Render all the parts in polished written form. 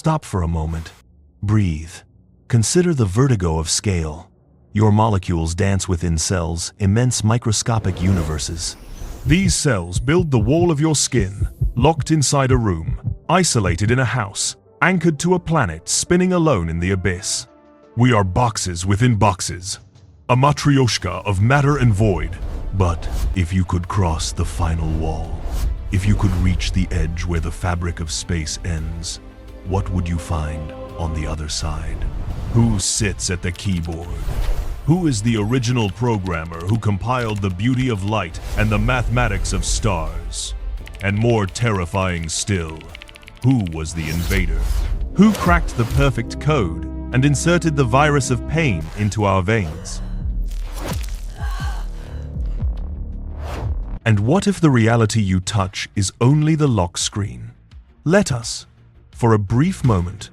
Stop for a moment. Breathe. Consider the vertigo of scale. Your molecules dance within cells, immense microscopic universes. These cells build the wall of your skin, locked inside a room, isolated in a house, anchored to a planet spinning alone in the abyss. We are boxes within boxes, a matryoshka of matter and void. But if you could cross the final wall, if you could reach the edge where the fabric of space ends, what would you find on the other side? Who sits at the keyboard? Who is the original programmer who compiled the beauty of light and the mathematics of stars? And more terrifying still, who was the invader? Who cracked the perfect code and inserted the virus of pain into our veins? And what if the reality you touch is only the lock screen? Let us, for a brief moment,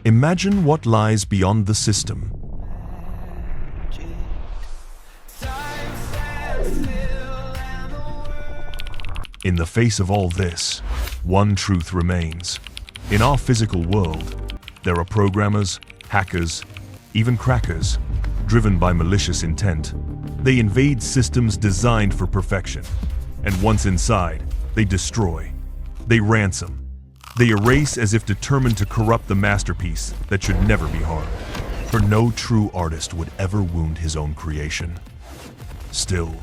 imagine what lies beyond the system. In the face of all this, one truth remains. In our physical world, there are programmers, hackers, even crackers, driven by malicious intent. They invade systems designed for perfection. And once inside, they destroy. They ransom. They erase as if determined to corrupt the masterpiece that should never be harmed. For no true artist would ever wound his own creation. Still,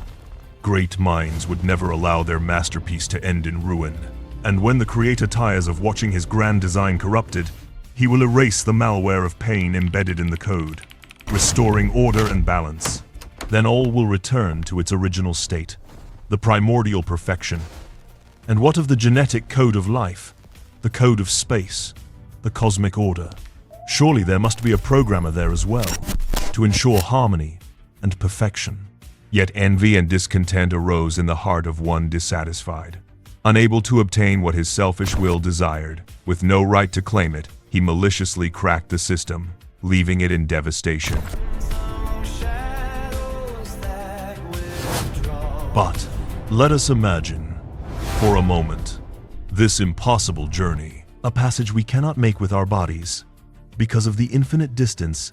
great minds would never allow their masterpiece to end in ruin. And when the creator tires of watching his grand design corrupted, he will erase the malware of pain embedded in the code, restoring order and balance. Then all will return to its original state, the primordial perfection. And what of the genetic code of life, the code of space, the cosmic order? Surely there must be a programmer there as well, to ensure harmony and perfection. Yet envy and discontent arose in the heart of one dissatisfied. Unable to obtain what his selfish will desired, with no right to claim it, he maliciously cracked the system, leaving it in devastation. But let us imagine, for a moment, this impossible journey, a passage we cannot make with our bodies, because of the infinite distance,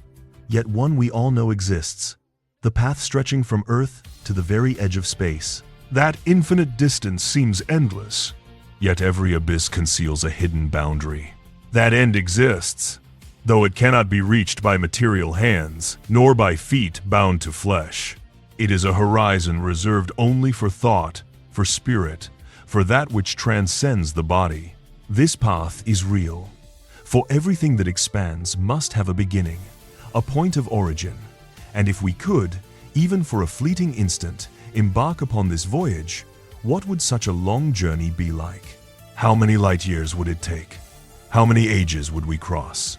yet one we all know exists, the path stretching from Earth to the very edge of space. That infinite distance seems endless, yet every abyss conceals a hidden boundary. That end exists, though it cannot be reached by material hands, nor by feet bound to flesh. It is a horizon reserved only for thought, for spirit, for that which transcends the body. This path is real, for everything that expands must have a beginning, a point of origin. And if we could, even for a fleeting instant, embark upon this voyage, what would such a long journey be like? How many light years would it take? How many ages would we cross?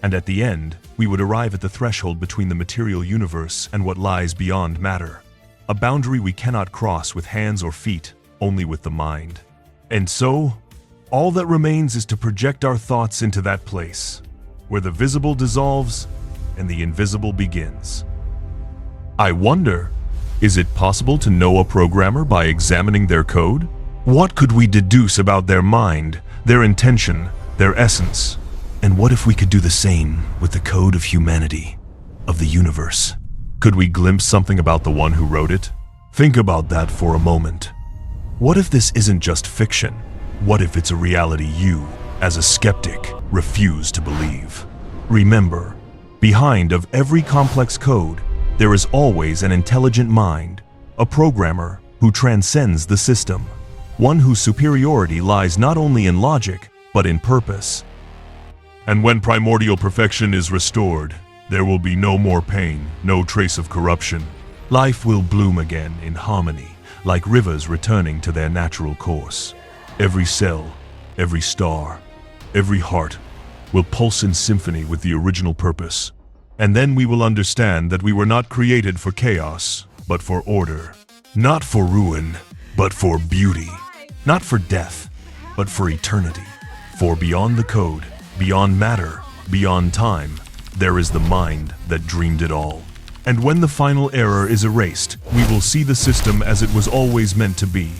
And at the end, we would arrive at the threshold between the material universe and what lies beyond matter, a boundary we cannot cross with hands or feet, only with the mind. And so, all that remains is to project our thoughts into that place, where the visible dissolves and the invisible begins. I wonder, is it possible to know a programmer by examining their code? What could we deduce about their mind, their intention, their essence? And what if we could do the same with the code of humanity, of the universe? Could we glimpse something about the one who wrote it? Think about that for a moment. What if this isn't just fiction? What if it's a reality you, as a skeptic, refuse to believe? Remember, behind of every complex code, there is always an intelligent mind, a programmer who transcends the system, one whose superiority lies not only in logic, but in purpose. And when primordial perfection is restored, there will be no more pain, no trace of corruption. Life will bloom again in harmony, like rivers returning to their natural course. Every cell, every star, every heart will pulse in symphony with the original purpose. And then we will understand that we were not created for chaos, but for order. Not for ruin, but for beauty. Not for death, but for eternity. For beyond the code, beyond matter, beyond time, there is the mind that dreamed it all. And when the final error is erased, we will see the system as it was always meant to be.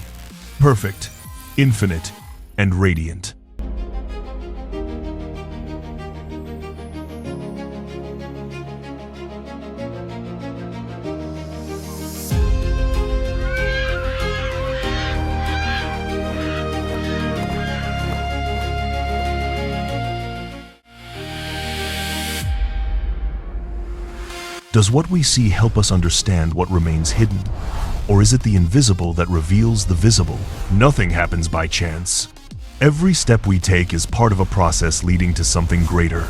Perfect, infinite, and radiant. Does what we see help us understand what remains hidden? Or is it the invisible that reveals the visible? Nothing happens by chance. Every step we take is part of a process leading to something greater.